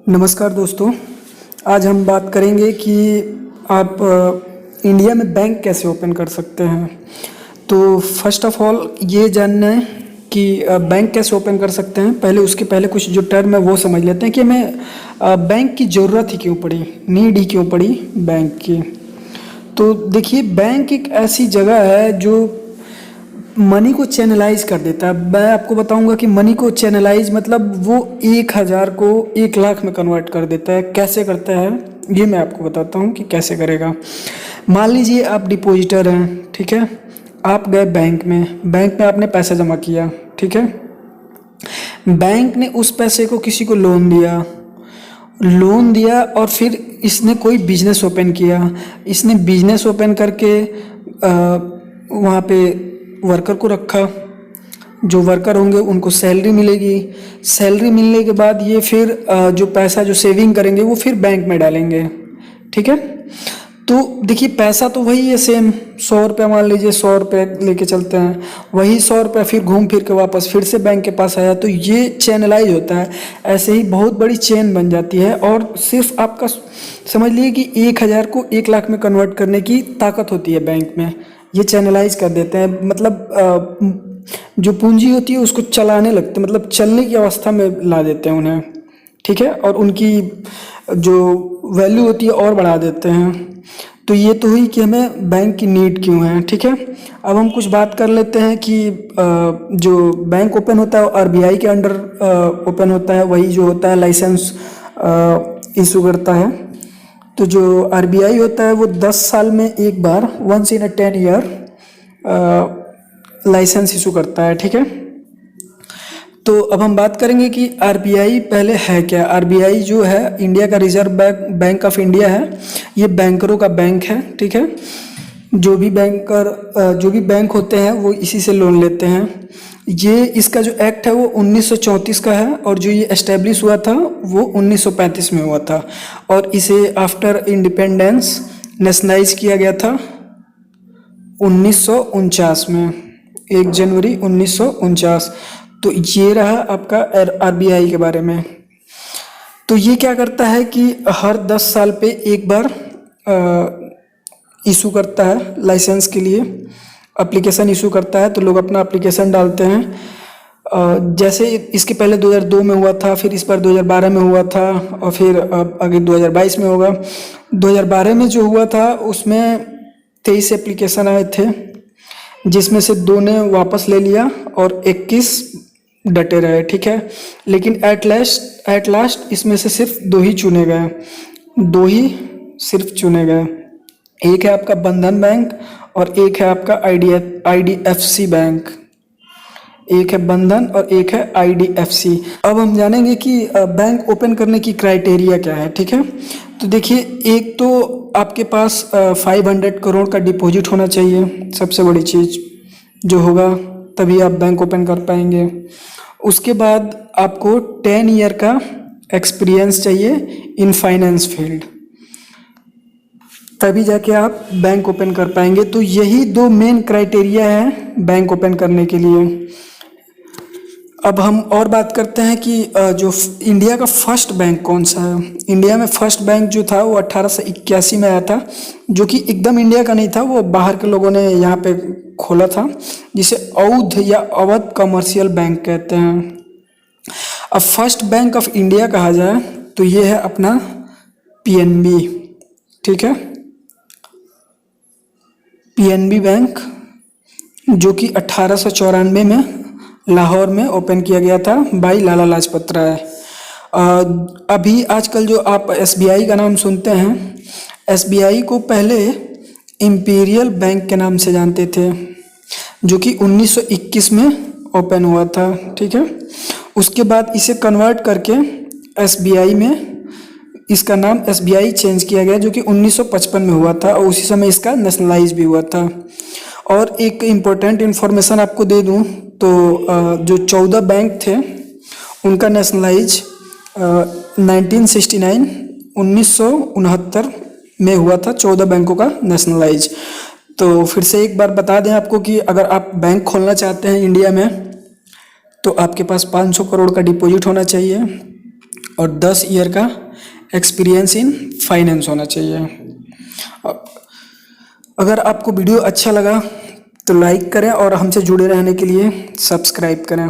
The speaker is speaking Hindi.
नमस्कार दोस्तों। आज हम बात करेंगे कि आप इंडिया में बैंक कैसे ओपन कर सकते हैं। तो फर्स्ट ऑफ ऑल ये जानना है कि बैंक कैसे ओपन कर सकते हैं। उसके पहले कुछ जो टर्म है वो समझ लेते हैं कि हमें बैंक की ज़रूरत ही क्यों पड़ी, नीड ही क्यों पड़ी बैंक की। तो देखिए, बैंक एक ऐसी जगह है जो मनी को चैनलाइज कर देता है। मैं आपको बताऊंगा कि मनी को चैनलाइज मतलब वो 1,000 को 1,00,000 में कन्वर्ट कर देता है। कैसे करता है ये मैं आपको बताता हूँ कि कैसे करेगा। मान लीजिए आप डिपॉजिटर हैं, ठीक है। आप गए बैंक में आपने पैसा जमा किया, ठीक है। बैंक ने उस पैसे को किसी को लोन दिया और फिर इसने कोई बिजनेस ओपन किया। इसने बिजनेस ओपन करके वहाँ पे वर्कर को रखा। जो वर्कर होंगे उनको सैलरी मिलेगी। सैलरी मिलने के बाद ये फिर जो पैसा जो सेविंग करेंगे वो फिर बैंक में डालेंगे, ठीक है। तो देखिए, पैसा तो वही है सेम। 100 रुपये मान लीजिए, 100 रुपये लेके चलते हैं, वही 100 रुपये फिर घूम फिर के वापस फिर से बैंक के पास आया। तो ये चैनलाइज होता है। ऐसे ही बहुत बड़ी चेन बन जाती है और सिर्फ आपका समझ लीजिए कि 1,000 को 1,00,000 में कन्वर्ट करने की ताकत होती है बैंक में। ये चैनलाइज कर देते हैं, मतलब जो पूंजी होती है उसको चलाने लगते, मतलब चलने की अवस्था में ला देते हैं उन्हें, ठीक है। और उनकी जो वैल्यू होती है और बढ़ा देते हैं। तो ये तो हुई कि हमें बैंक की नीड क्यों है, ठीक है। अब हम कुछ बात कर लेते हैं कि जो बैंक ओपन होता है आरबीआई के अंडर ओपन होता है। वही जो होता है लाइसेंस इशू करता है। तो जो आरबीआई होता है वो 10 साल में एक बार, once in a 10 year license issue करता है, ठीक है। तो अब हम बात करेंगे कि आरबीआई पहले है क्या। आरबीआई जो है इंडिया का रिजर्व बैंक ऑफ इंडिया है। ये बैंकरों का बैंक है, ठीक है। जो भी बैंक होते हैं वो इसी से लोन लेते हैं। ये इसका जो एक्ट है वो 1934 का है और जो ये एस्टेब्लिश हुआ था वो 1935 में हुआ था। और इसे आफ्टर इंडिपेंडेंस नेशनलाइज किया गया था 1949 में, 1 जनवरी 1949। तो ये रहा आपका आरबीआई के बारे में। तो ये क्या करता है कि हर 10 साल पे एक बार इशू करता है लाइसेंस के लिए, एप्लीकेशन इशू करता है। तो लोग अपना एप्लीकेशन डालते हैं। जैसे इसके पहले 2002 में हुआ था, फिर इस बार 2012 में हुआ था और फिर आगे 2022 में होगा। 2012 में जो हुआ था उसमें 23 एप्लीकेशन आए थे, जिसमें से 2 ने वापस ले लिया और 21 डटे रहे, ठीक है। लेकिन एट लास्ट इसमें से सिर्फ 2 ही चुने गए, 2 ही सिर्फ चुने गए। एक है आपका बंधन बैंक और एक है आपका आईडीएफसी बैंक। एक है बंधन और एक है आईडीएफसी। अब हम जानेंगे कि बैंक ओपन करने की क्राइटेरिया क्या है, ठीक है। तो देखिए, एक तो आपके पास 500 करोड़ का डिपॉजिट होना चाहिए, सबसे बड़ी चीज़ जो होगा, तभी आप बैंक ओपन कर पाएंगे। उसके बाद आपको 10 ईयर का एक्सपीरियंस चाहिए इन फाइनेंस फील्ड, तभी जाके आप बैंक ओपन कर पाएंगे। तो यही 2 मेन क्राइटेरिया है बैंक ओपन करने के लिए। अब हम और बात करते हैं कि जो इंडिया का फर्स्ट बैंक कौन सा है। इंडिया में फर्स्ट बैंक जो था वो 1881 में आया था, जो कि एकदम इंडिया का नहीं था, वो बाहर के लोगों ने यहाँ पे खोला था, जिसे औध या अवध कमर्शियल बैंक कहते हैं। अब फर्स्ट बैंक ऑफ इंडिया कहा जाए तो ये है अपना पीएनबी, ठीक है। पीएनबी बैंक जो कि 1894 में लाहौर में ओपन किया गया था बाई लाला लाजपत राय। अभी आजकल जो आप एसबीआई का नाम सुनते हैं, एसबीआई को पहले इंपीरियल बैंक के नाम से जानते थे, जो कि 1921 में ओपन हुआ था, ठीक है। उसके बाद इसे कन्वर्ट करके एसबीआई में इसका नाम एसबीआई चेंज किया गया, जो कि 1955 में हुआ था और उसी समय इसका नेशनलाइज भी हुआ था। और एक इम्पोर्टेंट इन्फॉर्मेशन आपको दे दूं तो जो 14 बैंक थे उनका नेशनलाइज 1969 में हुआ था, 14 बैंकों का नेशनलाइज। तो फिर से एक बार बता दें आपको कि अगर आप बैंक खोलना चाहते हैं इंडिया में तो आपके पास 500 करोड़ का डिपॉजिट होना चाहिए और 10 ईयर का एक्सपीरियंस इन फाइनेंस होना चाहिए। अगर आपको वीडियो अच्छा लगा तो लाइक करें और हमसे जुड़े रहने के लिए सब्सक्राइब करें।